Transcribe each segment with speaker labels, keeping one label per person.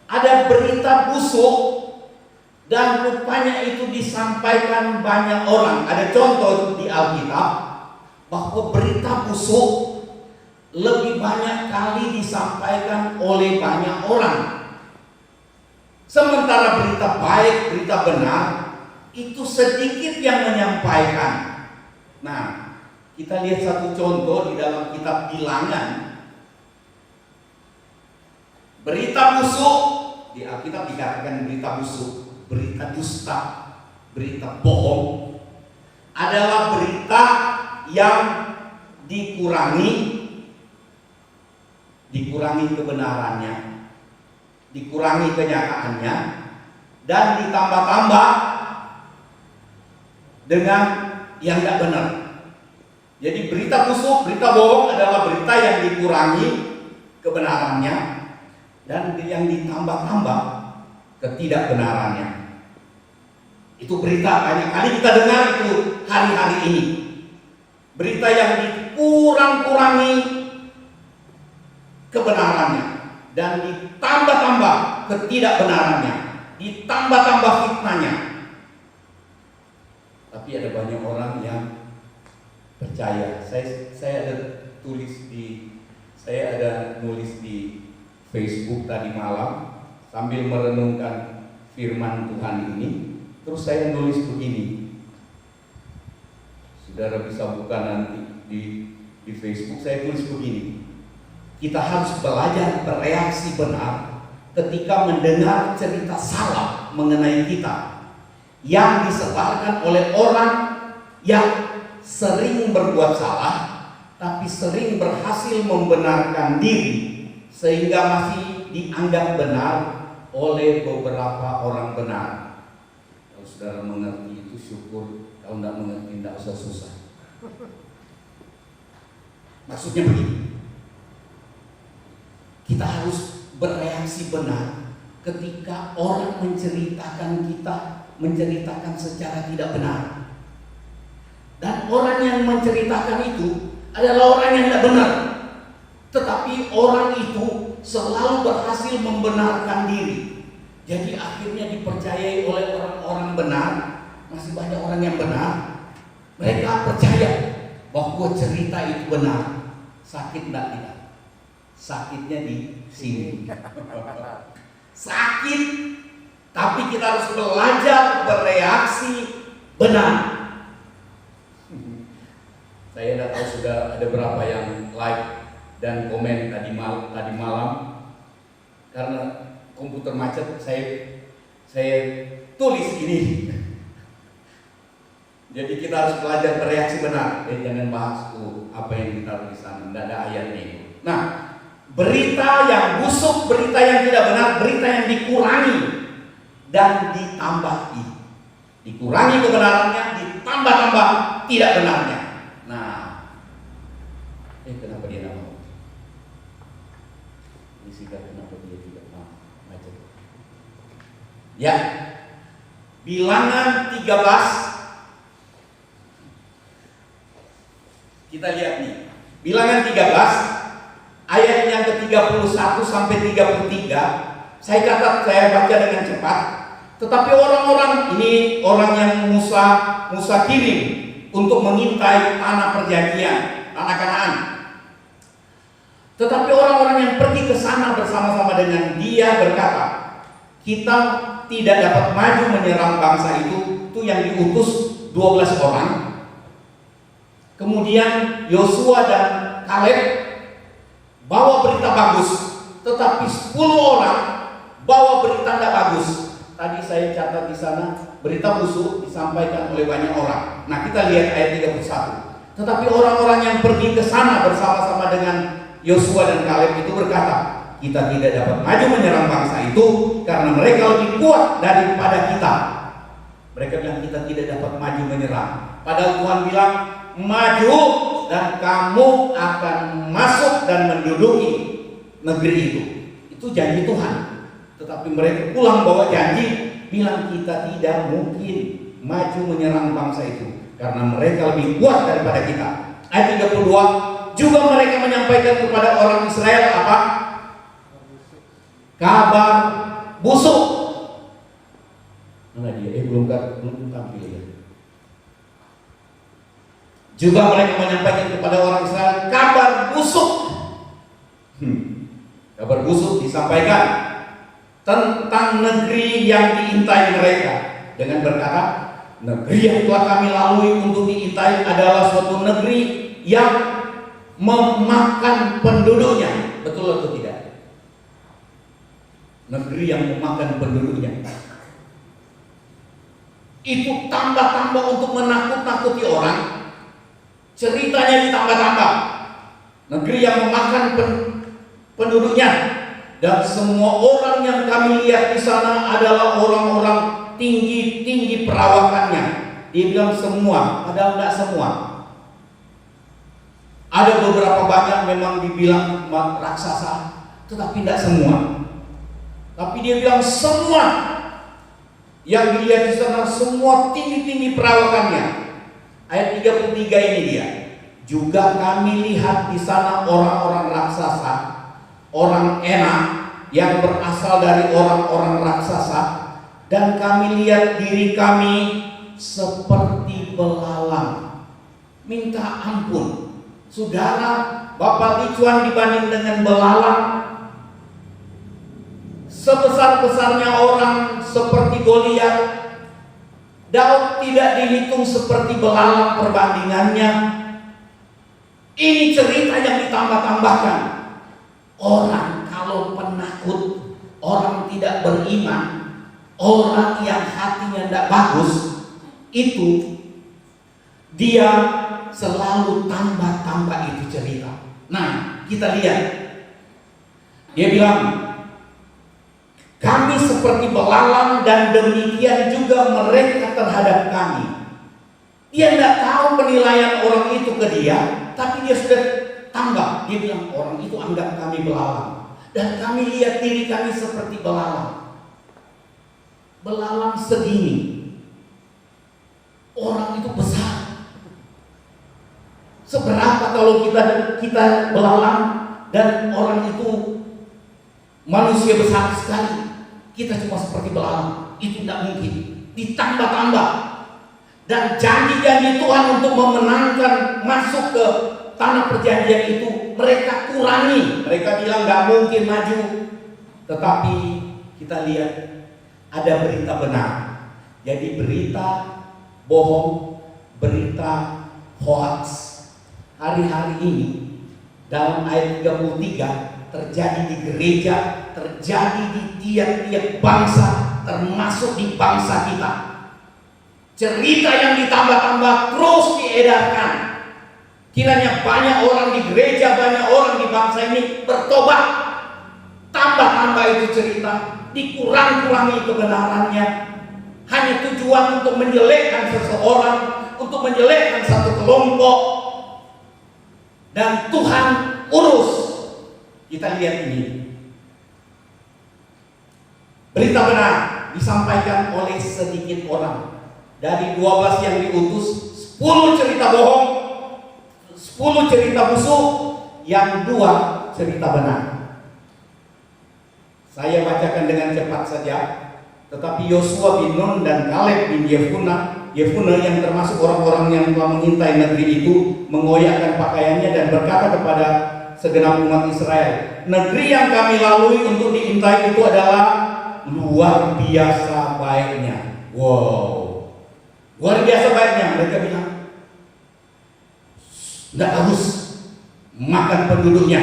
Speaker 1: ada berita busuk dan rupanya itu disampaikan banyak orang. Ada contoh di Alkitab bahwa berita busuk lebih banyak kali disampaikan oleh banyak orang. Sementara berita baik, berita benar itu sedikit yang menyampaikan. Nah, kita lihat satu contoh di dalam kitab Bilangan. Berita busuk di Alkitab dikatakan berita busuk, berita dusta, berita bohong adalah berita yang dikurangi kebenarannya, dikurangi kenyataannya, dan ditambah-tambah dengan yang tidak benar. Jadi berita busuk, berita bohong adalah berita yang dikurangi kebenarannya dan yang ditambah-tambah ketidakbenarannya. Itu berita banyak kali kita dengar itu hari-hari ini. Berita yang dikurang-kurangi kebenarannya dan ditambah-tambah ketidakbenarannya, ditambah-tambah fitnahnya. Tapi ada banyak orang yang percaya. Saya ada nulis di Facebook tadi malam sambil merenungkan firman Tuhan ini. Terus saya nulis begini. Saudara bisa buka nanti di Facebook. Saya tulis begini. Kita harus belajar bereaksi benar ketika mendengar cerita salah mengenai kita yang disebarkan oleh orang yang sering berbuat salah tapi sering berhasil membenarkan diri sehingga masih dianggap benar oleh beberapa orang benar. Kalau saudara mengerti itu syukur, kalau tidak mengerti tidak usah susah. Maksudnya begini, kita harus bereaksi benar ketika orang menceritakan secara tidak benar. Dan orang yang menceritakan itu adalah orang yang tidak benar. Tetapi orang itu selalu berhasil membenarkan diri. Jadi akhirnya dipercayai oleh orang-orang benar. Masih banyak orang yang benar. Mereka percaya bahwa cerita itu benar. Sakit tidak? Sakitnya di sini. Sakit, tapi kita harus belajar bereaksi benar. Saya tidak tahu sudah ada berapa yang like dan komen tadi malam. Karena komputer macet, saya tulis ini. Jadi kita harus belajar bereaksi benar. Jangan bahas apa yang kita tulisan, tidak ada ayatnya itu. Nah, berita yang busuk, berita yang tidak benar, berita yang dikurangi dan ditambahi. Dikurangi kebenarannya, ditambah-tambah tidak benarnya. Nah, kenapa dia tidak mau? Kenapa dia tidak mau baca? Ya, Bilangan 13. Kita lihat nih, Bilangan 13 ayat yang ke-31 sampai 33. Saya baca dengan cepat. Tetapi orang-orang ini orang yang Musa kirim untuk mengintai tanah perjanjian, tanah Kanaan. Tetapi orang-orang yang pergi ke sana bersama-sama dengan dia berkata, kita tidak dapat maju menyerang bangsa itu yang diutus 12 orang. Kemudian Yosua dan Kaleb bawa berita bagus, tetapi 10 orang bawa berita tidak bagus. Tadi saya catat di sana, berita busuk disampaikan oleh banyak orang. Nah, kita lihat ayat 31. Tetapi orang-orang yang pergi ke sana bersama-sama dengan Yosua dan Kaleb itu berkata, kita tidak dapat maju menyerang bangsa itu karena mereka lebih kuat daripada kita. Mereka bilang kita tidak dapat maju menyerang. Padahal Tuhan bilang, maju dan kamu akan masuk dan menduduki negeri itu. Itu janji Tuhan. Tetapi mereka pulang bawa janji, bilang kita tidak mungkin maju menyerang bangsa itu karena mereka lebih kuat daripada kita. Ayat 32, juga mereka menyampaikan kepada orang Israel apa? Kabar busuk. Mana dia? Belum tampil ya. Juga mereka menyampaikan kepada orang Israel kabar busuk. Kabar busuk disampaikan tentang negeri yang diintai mereka dengan berkata, negeri yang telah kami lalui untuk diintai adalah suatu negeri yang memakan penduduknya. Betul atau tidak? Negeri yang memakan penduduknya. Itu tambah-tambah untuk menakut-nakuti orang. Ceritanya ditambah-tambah. Negeri yang memakan penduduknya, dan semua orang yang kami lihat di sana adalah orang-orang tinggi-tinggi perawakannya. Dia bilang semua, padahal tidak semua. Ada beberapa banyak memang dibilang raksasa, tetapi tidak semua. Tapi dia bilang semua yang dilihat di sana semua tinggi-tinggi perawakannya. Ayat 33 ini dia. Juga kami lihat di sana orang-orang raksasa, orang enak yang berasal dari orang-orang raksasa, dan kami lihat diri kami seperti belalang. Minta ampun, saudara, Bapak Licuan dibanding dengan belalang. Sebesar-besarnya orang seperti Goliat, Daud tidak dihitung seperti belalang perbandingannya. Ini cerita yang ditambah-tambahkan. Orang kalau penakut, orang tidak beriman, orang yang hatinya tidak bagus, itu dia selalu tambah-tambah itu cerita. Nah, kita lihat. Dia bilang, kami seperti belalang dan demikian juga mereka terhadap kami. Dia tidak tahu penilaian orang itu ke dia, tapi dia sudah tambah. Dia bilang orang itu anggap kami belalang, dan kami lihat diri kami seperti belalang. Belalang segini, orang itu besar. Seberapa kalau kita belalang dan orang itu manusia besar sekali, kita cuma seperti belalang. Itu tidak mungkin. Ditambah-tambah. Dan janji-janji Tuhan untuk memenangkan masuk ke tanah perjanjian itu mereka kurangi. Mereka bilang gak mungkin maju. Tetapi kita lihat ada berita benar. Jadi berita bohong, berita hoax hari-hari ini dalam ayat 33 terjadi di gereja, terjadi di tiap-tiap bangsa, termasuk di bangsa kita. Cerita yang ditambah-tambah terus diedarkan. Kiranya banyak orang di gereja, banyak orang di bangsa ini bertobat. Tambah-tambah itu cerita, dikurang-kurangi kebenarannya. Hanya tujuan untuk menjelekkan seseorang, untuk menjelekkan satu kelompok. Dan Tuhan urus. Kita lihat ini. Berita benar disampaikan oleh sedikit orang. Dari 12 yang diutus, 10 cerita bohong, 10 cerita busuk, yang 2 cerita benar. Saya bacakan dengan cepat saja. Tetapi Yosua bin Nun dan Kaleb bin Yefuna yang termasuk orang-orang yang telah mengintai negeri itu, mengoyakkan pakaiannya dan berkata kepada segenap umat Israel, negeri yang kami lalui untuk diintai itu adalah luar biasa baiknya. Wow, luar biasa baiknya. Mereka bilang tidak harus makan penduduknya.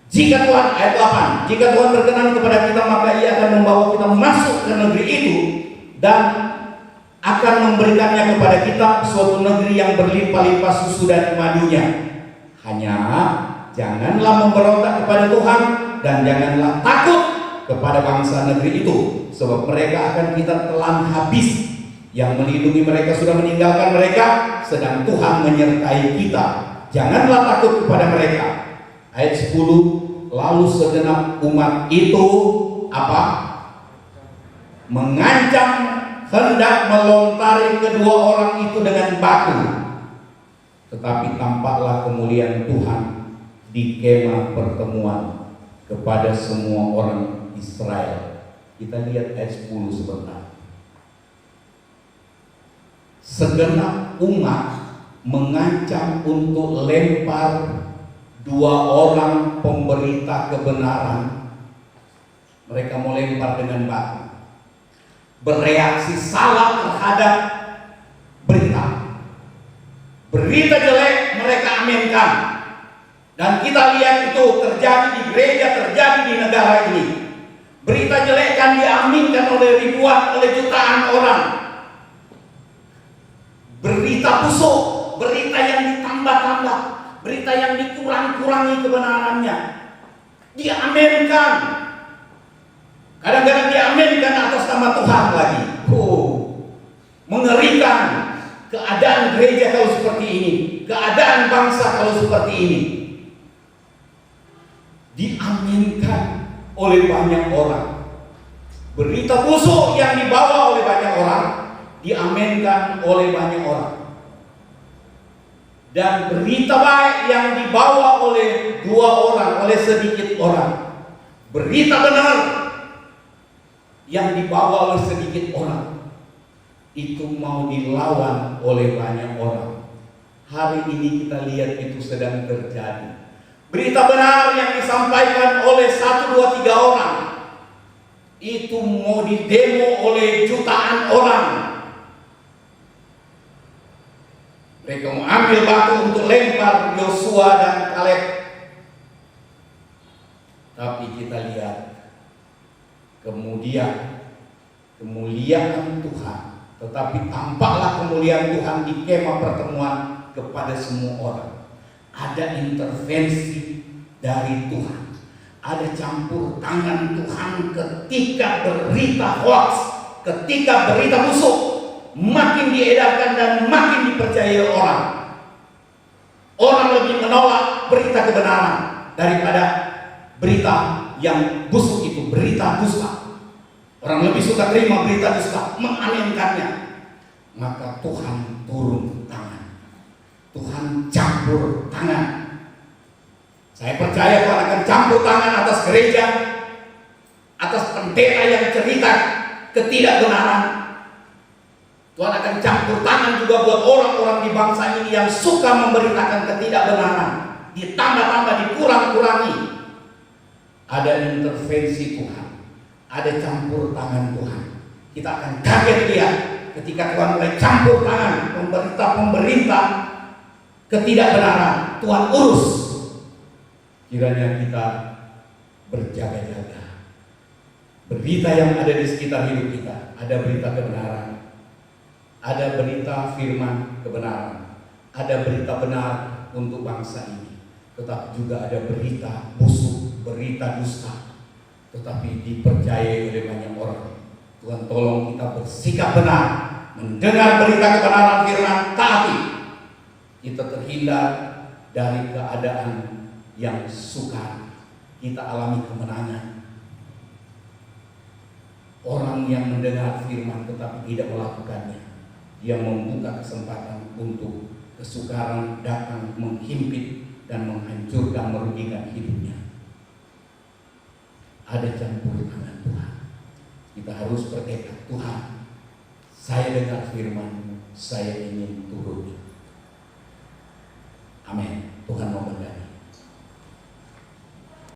Speaker 1: Jika Tuhan, ayat 8, jika Tuhan berkenan kepada kita, maka Ia akan membawa kita masuk ke negeri itu dan akan memberikannya kepada kita, suatu negeri yang berlimpah-limpah susu dan madunya. Hanya janganlah memberontak kepada Tuhan dan janganlah takut kepada bangsa negeri itu, sebab mereka akan kita telan habis. Yang melindungi mereka sudah meninggalkan mereka, sedang Tuhan menyertai kita. Janganlah takut kepada mereka. Ayat 10, lalu segenap umat itu apa? Mengancam hendak melontari kedua orang itu dengan batu. Tetapi tampaklah kemuliaan Tuhan di kemah pertemuan kepada semua orang Israel. Kita lihat ayat 10 sebentar. Segenap umat mengancam untuk lempar 2 orang pemberita kebenaran. Mereka mau lempar dengan batu. Bereaksi salah terhadap berita. Berita jelek mereka aminkan. Dan kita lihat itu terjadi di gereja, terjadi di negara ini. Berita jelek kan diaminkan oleh ribuan, oleh jutaan orang. Berita busuk, berita yang ditambah-tambah, berita yang dikurang-kurangi kebenarannya, diaminkan. Kadang-kadang diaminkan atas nama Tuhan lagi. Mengerikan keadaan gereja kalau seperti ini, keadaan bangsa kalau seperti ini. Diaminkan oleh banyak orang. Berita busuk yang dibawa oleh banyak orang diaminkan oleh banyak orang. Dan berita baik yang dibawa oleh 2 orang, oleh sedikit orang. Berita benar yang dibawa oleh sedikit orang itu mau dilawan oleh banyak orang. Hari ini kita lihat itu sedang terjadi. Berita benar yang disampaikan oleh 1, 2, 3 orang itu mau didemo oleh jutaan orang. Mereka mau ambil batu untuk lempar Yosua dan Kaleb. Tapi kita lihat kemuliaan Tuhan. Tetapi tampaklah kemuliaan Tuhan di kemah pertemuan kepada semua orang. Ada intervensi dari Tuhan. Ada campur tangan Tuhan ketika berita hoax, ketika berita busuk makin diedarkan dan makin dipercayai orang. Orang lebih menolak berita kebenaran daripada berita yang busuk itu, berita dusta. Orang lebih suka terima berita dusta, mengaminkannya. Maka Tuhan turun tangan. Tuhan campur tangan. Saya percaya Tuhan akan campur tangan atas gereja, atas pendeta yang cerita ketidakbenaran. Tuhan akan campur tangan juga buat orang-orang di bangsa ini yang suka memberitakan ketidakbenaran. Ditambah-tambah, dikurang-kurangi. Ada intervensi Tuhan, ada campur tangan Tuhan. Kita akan kaget lihat ketika Tuhan mulai campur tangan pemerintah ketidakbenaran. Tuhan urus. Kiranya kita berjaga-jaga. Berita yang ada di sekitar hidup kita, ada berita kebenaran, ada berita firman kebenaran, ada berita benar untuk bangsa ini. Tetapi juga ada berita busuk, berita dusta, tetapi dipercayai oleh banyak orang. Tuhan tolong kita bersikap benar, mendengar berita kebenaran firman, taati. Kita terhindar dari keadaan yang sukar. Kita alami kemenangan. Orang yang mendengar firman tetapi tidak melakukannya, dia membuka kesempatan untuk kesukaran datang menghimpit dan menghancurkan, merugikan hidupnya. Ada campur tangan Tuhan. Kita harus bertekad, Tuhan, saya dengar firman, saya ingin turut.